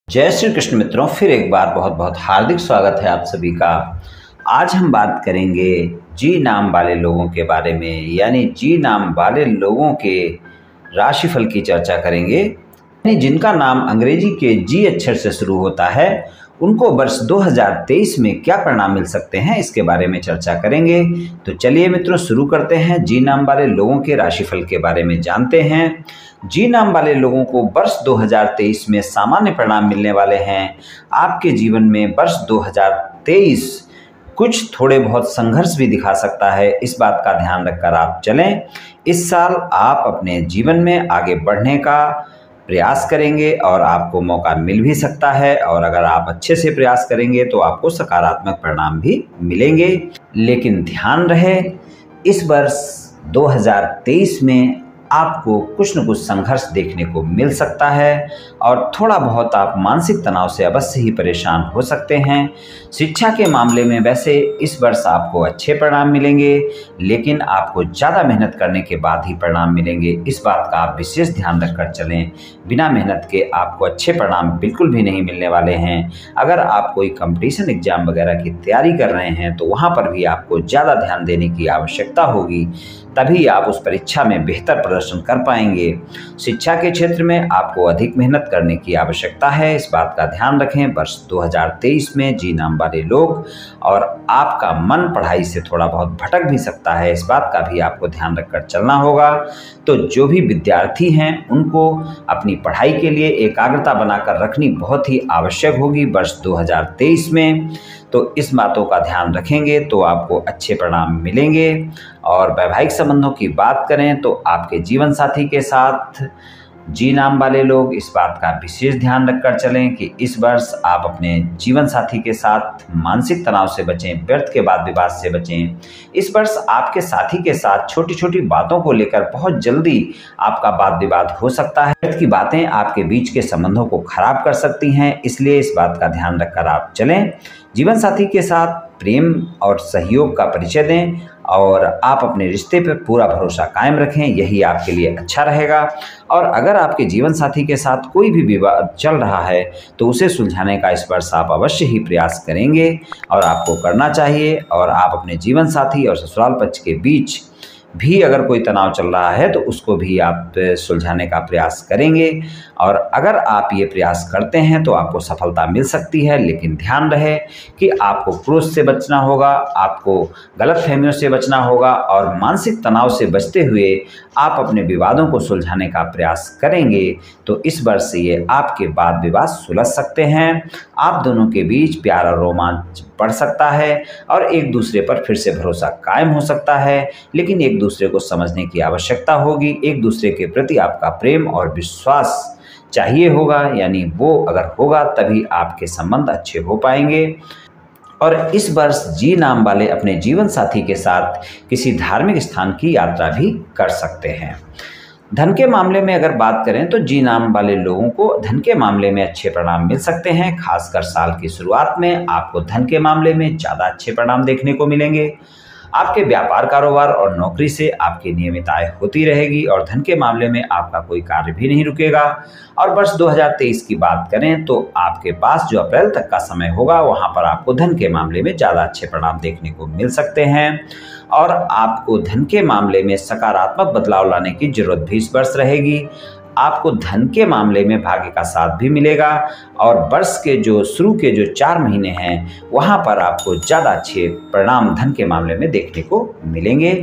जय श्री कृष्ण मित्रों, फिर एक बार बहुत बहुत हार्दिक स्वागत है आप सभी का। आज हम बात करेंगे जी नाम वाले लोगों के बारे में, यानी जी नाम वाले लोगों के राशिफल की चर्चा करेंगे। यानी जिनका नाम अंग्रेजी के जी अक्षर से शुरू होता है उनको वर्ष 2023 में क्या परिणाम मिल सकते हैं, इसके बारे में चर्चा करेंगे। तो चलिए मित्रों शुरू करते हैं। जी नाम वाले लोगों के राशिफल के बारे में जानते हैं। जी नाम वाले लोगों को वर्ष 2023 में सामान्य परिणाम मिलने वाले हैं। आपके जीवन में वर्ष 2023 कुछ थोड़े बहुत संघर्ष भी दिखा सकता है, इस बात का ध्यान रखकर आप चलें। इस साल आप अपने जीवन में आगे बढ़ने का प्रयास करेंगे और आपको मौका मिल भी सकता है, और अगर आप अच्छे से प्रयास करेंगे तो आपको सकारात्मक परिणाम भी मिलेंगे। लेकिन ध्यान रहे, इस वर्ष 2023 में आपको कुछ न कुछ संघर्ष देखने को मिल सकता है और थोड़ा बहुत आप मानसिक तनाव से अवश्य ही परेशान हो सकते हैं। शिक्षा के मामले में वैसे इस वर्ष आपको अच्छे परिणाम मिलेंगे, लेकिन आपको ज़्यादा मेहनत करने के बाद ही परिणाम मिलेंगे। इस बात का आप विशेष ध्यान रखकर चलें। बिना मेहनत के आपको अच्छे परिणाम बिल्कुल भी नहीं मिलने वाले हैं। अगर आप कोई कंपटीशन एग्जाम वगैरह की तैयारी कर रहे हैं तो वहाँ पर भी आपको ज़्यादा ध्यान देने की आवश्यकता होगी, तभी आप उस परीक्षा में बेहतर प्रदर्शन कर पाएंगे। शिक्षा के क्षेत्र में आपको अधिक मेहनत करने की आवश्यकता है, इस बात का ध्यान रखें। वर्ष 2023 में जी नाम वाले लोग और आपका मन पढ़ाई से थोड़ा बहुत भटक भी सकता है, इस बात का भी आपको ध्यान रखकर चलना होगा। तो जो भी विद्यार्थी हैं उनको अपनी पढ़ाई के लिए एकाग्रता बनाकर रखनी बहुत ही आवश्यक होगी वर्ष 2023 में। तो इस बातों का ध्यान रखेंगे तो आपको अच्छे परिणाम मिलेंगे। और वैवाहिक संबंधों की बात करें तो आपके जीवन साथी के साथ जी नाम वाले लोग इस बात का विशेष ध्यान रखकर चलें कि इस वर्ष आप अपने जीवन साथी के साथ मानसिक तनाव से बचें, व्यर्थ के वाद विवाद से बचें। इस वर्ष आपके साथी के साथ छोटी छोटी बातों को लेकर बहुत जल्दी आपका वाद विवाद हो सकता है। व्यर्थ की बातें आपके बीच के संबंधों को खराब कर सकती हैं, इसलिए इस बात का ध्यान रखकर आप चलें। जीवन साथी के साथ प्रेम और सहयोग का परिचय दें और आप अपने रिश्ते पर पूरा भरोसा कायम रखें, यही आपके लिए अच्छा रहेगा। और अगर आपके जीवन साथी के साथ कोई भी विवाद चल रहा है तो उसे सुलझाने का इस वर्ष आप अवश्य ही प्रयास करेंगे और आपको करना चाहिए। और आप अपने जीवन साथी और ससुराल पक्ष के बीच भी अगर कोई तनाव चल रहा है तो उसको भी आप सुलझाने का प्रयास करेंगे। और अगर आप ये प्रयास करते हैं तो आपको सफलता मिल सकती है, लेकिन ध्यान रहे कि आपको क्रोध से बचना होगा, आपको गलतफहमियों से बचना होगा और मानसिक तनाव से बचते हुए आप अपने विवादों को सुलझाने का प्रयास करेंगे तो इस वर्ष ये आपके वाद विवाद सुलझ सकते हैं। आप दोनों के बीच प्यार और रोमांच बढ़ सकता है और एक दूसरे पर फिर से भरोसा कायम हो सकता है, लेकिन एक दूसरे को समझने की आवश्यकता होगी। एक दूसरे के प्रति आपका प्रेम और विश्वास चाहिए होगा, यानी वो अगर होगा तभी आपके संबंध अच्छे हो पाएंगे। और इस वर्ष जी नाम वाले अपने जीवन साथी के साथ किसी धार्मिक स्थान की यात्रा भी कर सकते हैं। धन के मामले में अगर बात करें तो जी नाम वाले लोगों को धन के मामले में अच्छे परिणाम मिल सकते हैं। खासकर साल की शुरुआत में आपको धन के मामले में ज़्यादा अच्छे परिणाम देखने को मिलेंगे। आपके व्यापार कारोबार और नौकरी से आपकी नियमित आय होती रहेगी और धन के मामले में आपका कोई कार्य भी नहीं रुकेगा। और वर्ष 2023 की बात करें तो आपके पास जो अप्रैल तक का समय होगा वहां पर आपको धन के मामले में ज़्यादा अच्छे परिणाम देखने को मिल सकते हैं और आपको धन के मामले में सकारात्मक बदलाव लाने की जरूरत भी इस वर्ष रहेगी। आपको धन के मामले में भाग्य का साथ भी मिलेगा और वर्ष के जो शुरू के जो 4 महीने हैं वहां पर आपको ज़्यादा अच्छे परिणाम धन के मामले में देखने को मिलेंगे।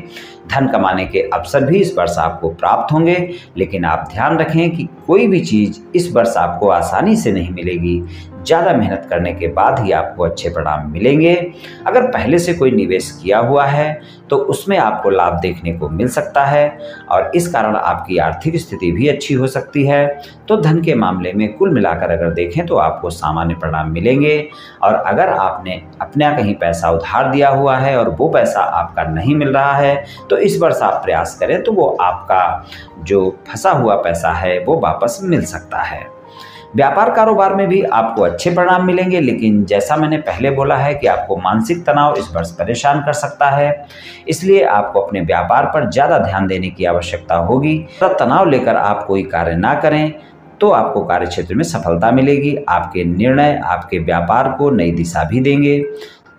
धन कमाने के अवसर भी इस वर्ष आपको प्राप्त होंगे, लेकिन आप ध्यान रखें कि कोई भी चीज़ इस वर्ष आपको आसानी से नहीं मिलेगी। ज़्यादा मेहनत करने के बाद ही आपको अच्छे परिणाम मिलेंगे। अगर पहले से कोई निवेश किया हुआ है तो उसमें आपको लाभ देखने को मिल सकता है और इस कारण आपकी आर्थिक स्थिति भी अच्छी हो सकती है। तो धन के मामले में कुल मिलाकर अगर देखें तो आपको सामान्य परिणाम मिलेंगे। और अगर आपने अपना कहीं पैसा उधार दिया हुआ है और वो पैसा आपका नहीं मिल रहा है तो इस वर्ष आप प्रयास करें तो वो आपका जो फंसा हुआ पैसा है वो वापस मिल सकता है। व्यापार कारोबार में भी आपको अच्छे परिणाम मिलेंगे, लेकिन जैसा मैंने पहले बोला है कि आपको मानसिक तनाव इस वर्ष परेशान कर सकता है, इसलिए आपको अपने व्यापार पर ज़्यादा ध्यान देने की आवश्यकता होगी। तनाव लेकर आप कोई कार्य ना करें तो आपको कार्यक्षेत्र में सफलता मिलेगी। आपके निर्णय आपके व्यापार को नई दिशा भी देंगे।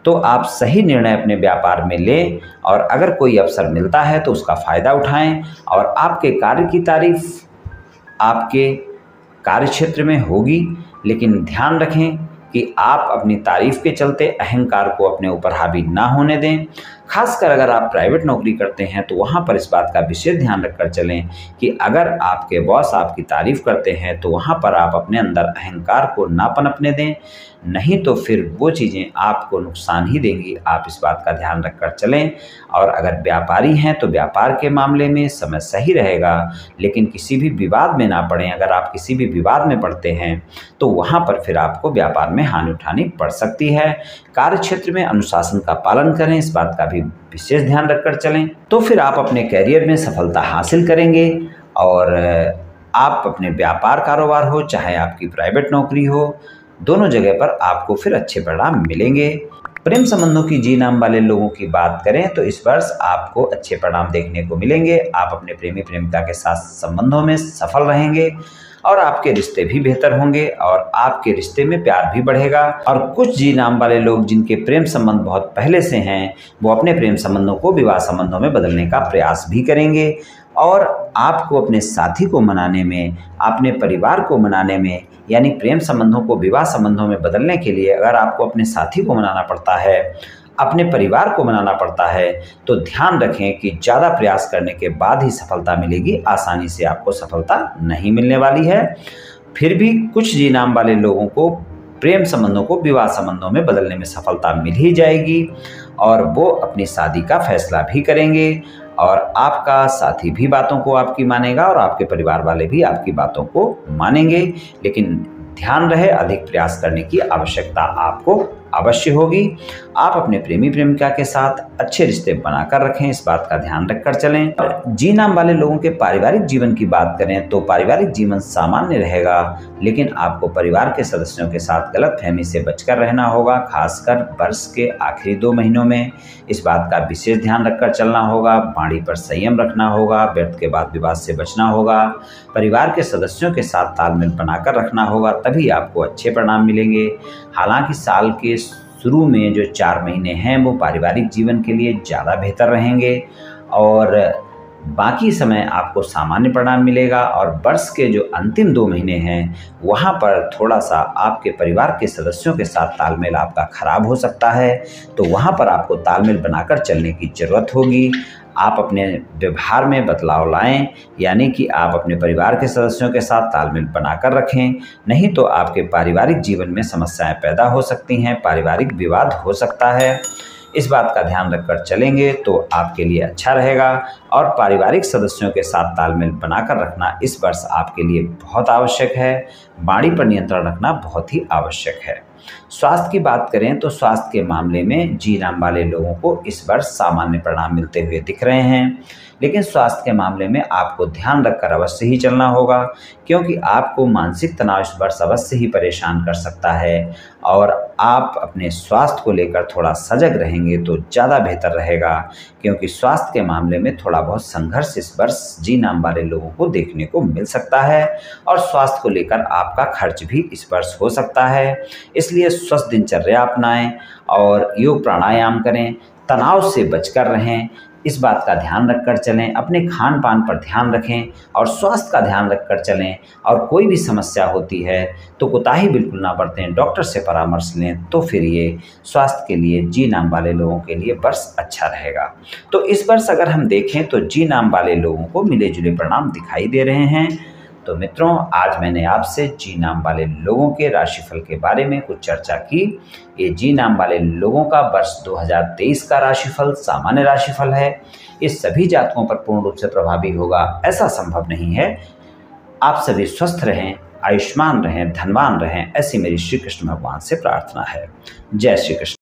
तो आप सही निर्णय अपने व्यापार में लें और अगर कोई अवसर मिलता है तो उसका फ़ायदा उठाएं और आपके कार्य की तारीफ आपके कार्यक्षेत्र में होगी। लेकिन ध्यान रखें कि आप अपनी तारीफ के चलते अहंकार को अपने ऊपर हावी ना होने दें। खासकर अगर आप प्राइवेट नौकरी करते हैं तो वहाँ पर इस बात का विशेष ध्यान रखकर चलें कि अगर आपके बॉस आपकी तारीफ करते हैं तो वहाँ पर आप अपने अंदर अहंकार को ना पनपने दें, नहीं तो फिर वो चीज़ें आपको नुकसान ही देंगी। आप इस बात का ध्यान रखकर चलें। और अगर व्यापारी हैं तो व्यापार के मामले में समय सही रहेगा, लेकिन किसी भी विवाद में ना पड़ें। अगर आप किसी भी विवाद में पड़ते हैं तो वहाँ पर फिर आपको व्यापार में हानि उठानी पड़ सकती है। कार्यक्षेत्र में अनुशासन का पालन करें, इस बात का भी विशेष ध्यान रखकर चलें, तो फिर आप अपने कैरियर में सफलता हासिल करेंगे। और आप अपने व्यापार कारोबार हो चाहे आपकी प्राइवेट नौकरी हो, दोनों जगह पर आपको फिर अच्छे परिणाम मिलेंगे। प्रेम संबंधों की जी नाम वाले लोगों की बात करें तो इस वर्ष आपको अच्छे परिणाम देखने को मिलेंगे। आप अपने प्रेमी प्रेमिका के साथ संबंधों में सफल रहेंगे और आपके रिश्ते भी बेहतर होंगे और आपके रिश्ते में प्यार भी बढ़ेगा। और कुछ जी नाम वाले लोग जिनके प्रेम संबंध बहुत पहले से हैं वो अपने प्रेम संबंधों को विवाह संबंधों में बदलने का प्रयास भी करेंगे। और आपको अपने साथी को मनाने में, अपने परिवार को मनाने में, यानी प्रेम संबंधों को विवाह संबंधों में बदलने के लिए अगर आपको अपने साथी को मनाना पड़ता है, अपने परिवार को मनाना पड़ता है, तो ध्यान रखें कि ज़्यादा प्रयास करने के बाद ही सफलता मिलेगी। आसानी से आपको सफलता नहीं मिलने वाली है। फिर भी कुछ जी नाम वाले लोगों को प्रेम संबंधों को विवाह संबंधों में बदलने में सफलता मिल ही जाएगी और वो अपनी शादी का फैसला भी करेंगे और आपका साथी भी बातों को आपकी मानेगा और आपके परिवार वाले भी आपकी बातों को मानेंगे। लेकिन ध्यान रहे, अधिक प्रयास करने की आवश्यकता आपको अवश्य होगी। आप अपने प्रेमी प्रेमिका के साथ अच्छे रिश्ते बनाकर रखें, इस बात का ध्यान रखकर चलें। जी नाम वाले लोगों के पारिवारिक जीवन की बात करें तो पारिवारिक जीवन सामान्य रहेगा, लेकिन आपको परिवार के सदस्यों के साथ गलतफहमी से बचकर रहना होगा। खासकर वर्ष के आखिरी 2 महीनों में इस बात का विशेष ध्यान रखकर चलना होगा। वाणी पर संयम रखना होगा, व्यर्थ के बाद विवाद से बचना होगा, परिवार के सदस्यों के साथ तालमेल बनाकर रखना होगा, तभी आपको अच्छे परिणाम मिलेंगे। हालांकि साल के शुरू में जो 4 महीने हैं वो पारिवारिक जीवन के लिए ज़्यादा बेहतर रहेंगे और बाकी समय आपको सामान्य परिणाम मिलेगा। और वर्ष के जो अंतिम 2 महीने हैं वहाँ पर थोड़ा सा आपके परिवार के सदस्यों के साथ तालमेल आपका खराब हो सकता है, तो वहाँ पर आपको तालमेल बनाकर चलने की ज़रूरत होगी। आप अपने व्यवहार में बदलाव लाएं, यानी कि आप अपने परिवार के सदस्यों के साथ तालमेल बनाकर रखें, नहीं तो आपके पारिवारिक जीवन में समस्याएं पैदा हो सकती हैं, पारिवारिक विवाद हो सकता है। इस बात का ध्यान रखकर चलेंगे तो आपके लिए अच्छा रहेगा। और पारिवारिक सदस्यों के साथ तालमेल बनाकर रखना इस वर्ष आपके लिए बहुत आवश्यक है। वाणी पर नियंत्रण रखना बहुत ही आवश्यक है। स्वास्थ्य की बात करें तो स्वास्थ्य के मामले में जी नाम वाले लोगों को इस वर्ष सामान्य परिणाम मिलते हुए दिख रहे हैं, लेकिन स्वास्थ्य के मामले में आपको ध्यान रखकर अवश्य ही चलना होगा, क्योंकि आपको मानसिक तनाव इस वर्ष अवश्य ही परेशान कर सकता है और आप अपने स्वास्थ्य को लेकर थोड़ा सजग रहेंगे तो ज़्यादा बेहतर रहेगा, क्योंकि स्वास्थ्य के मामले में थोड़ा बहुत संघर्ष इस वर्ष जी नाम वाले लोगों को देखने को मिल सकता है और स्वास्थ्य को लेकर आपका खर्च भी इस वर्ष हो सकता है। इसलिए स्वस्थ दिनचर्या अपनाएं और योग प्राणायाम करें, तनाव से बचकर रहें, इस बात का ध्यान रखकर चलें, अपने खान पान पर ध्यान रखें और स्वास्थ्य का ध्यान रखकर चलें। और कोई भी समस्या होती है तो कोताही बिल्कुल ना बरतें, डॉक्टर से परामर्श लें, तो फिर ये स्वास्थ्य के लिए जी नाम वाले लोगों के लिए वर्ष अच्छा रहेगा। तो इस वर्ष अगर हम देखें तो जी नाम वाले लोगों को मिले जुले परिणाम दिखाई दे रहे हैं। तो मित्रों, आज मैंने आपसे जी नाम वाले लोगों के राशिफल के बारे में कुछ चर्चा की। ये जी नाम वाले लोगों का वर्ष 2023 का राशिफल सामान्य राशिफल है। ये सभी जातकों पर पूर्ण रूप से प्रभावी होगा ऐसा संभव नहीं है। आप सभी स्वस्थ रहें, आयुष्मान रहें, धनवान रहें, ऐसी मेरी श्री कृष्ण भगवान से प्रार्थना है। जय श्री कृष्ण।